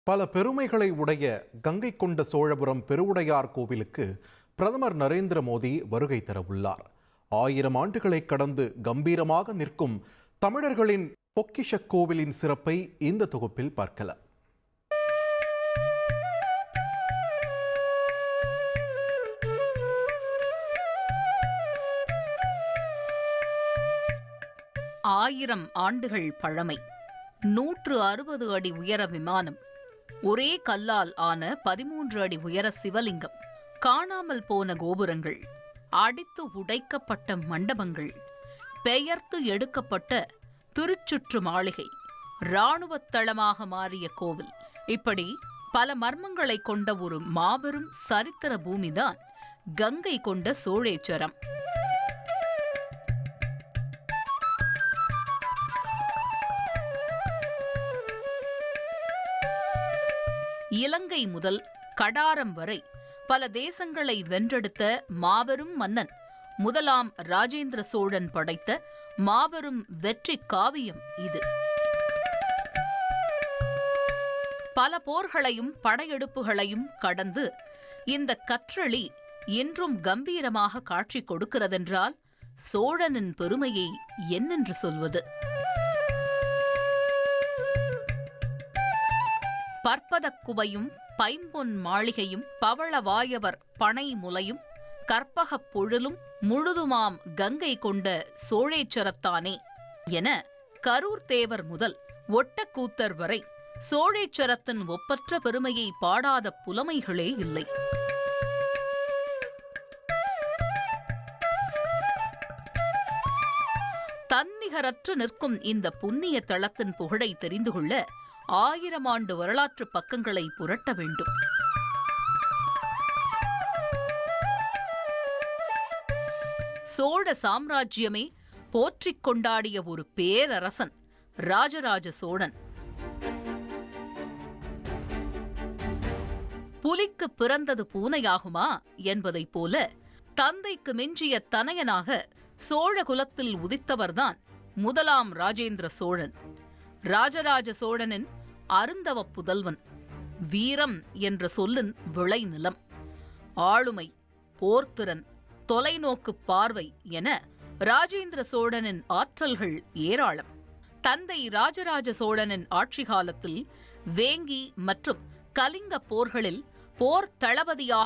பல பெருமைகளை உடைய கங்கை கொண்ட சோழபுரம் பெருவுடையார் கோவிலுக்கு பிரதமர் நரேந்திர மோடி வருகை தரவுள்ளார். 1000 ஆண்டுகளை கடந்து கம்பீரமாக நிற்கும் தமிழர்களின் பொக்கிஷ கோவிலின் சிறப்பை இந்த தொகுப்பில் பார்க்கலாம். ஆயிரம் ஆண்டுகள் பழமை, 160 அடி உயர விமானம், ஒரே கல்லால் ஆன 13 அடி உயர சிவலிங்கம், காணாமல் போன கோபுரங்கள், அடித்து உடைக்கப்பட்ட மண்டபங்கள், பெயர்த்து எடுக்கப்பட்ட திருச்சுற்று மாளிகை, இராணுவத் தளமாக மாறிய கோவில், இப்படி பல மர்மங்களை கொண்ட ஒரு மாபெரும் சரித்திர பூமிதான் கங்கை கொண்ட சோழேச்சரம். இலங்கை முதல் கடாரம் வரை பல தேசங்களை வென்றெடுத்த மாபெரும் மன்னன் முதலாம் ராஜேந்திர சோழன் படைத்த மாபெரும் வெற்றி காவியம் இது. பல போர்களையும் படையெடுப்புகளையும் கடந்து இந்த கற்றளி இன்றும் கம்பீரமாக காட்சி கொடுக்கிறதென்றால் சோழனின் பெருமையை என்னென்று சொல்வது? பற்பதக் குவையும் பைம்பொன் மாளிகையும் பவளவாயவர் பனை முலையும் கற்பகப் பொழிலும் முழுதுமாம் கங்கை கொண்ட சோழேச்சரத்தானே என கரூர் தேவர் முதல் ஒட்டக்கூத்தர் வரை சோழேச்சரத்தின் ஒப்பற்ற பெருமையை பாடாத புலமைகளே இல்லை. தன்னிகரற்று நிற்கும் இந்த புண்ணிய தளத்தின் புகழை தெரிந்து கொள்ள 1000 ஆண்டு வரலாற்று பக்கங்களை புரட்ட வேண்டும். சோழ சாம்ராஜ்யமே போற்றிக் கொண்டாடிய ஒரு பேரரசன் ராஜராஜ சோழன். புலிக்கு பிறந்தது பூனையாகுமா என்பதைப் போல தந்தைக்கு மிஞ்சிய தனையனாக சோழ குலத்தில் உதித்தவர்தான் முதலாம் ராஜேந்திர சோழன். ராஜராஜ சோழனின் அருந்தவ புதல்வன், வீரம் என்ற சொல்லின் விளைநிலம், ஆளுமை, போர்த்திறன், தொலைநோக்கு பார்வை என ராஜேந்திர சோழனின் ஆற்றல்கள் ஏராளம். தந்தை ராஜராஜ சோழனின் ஆட்சி காலத்தில் வேங்கி மற்றும் கலிங்க போர்களில் போர் தளபதியாக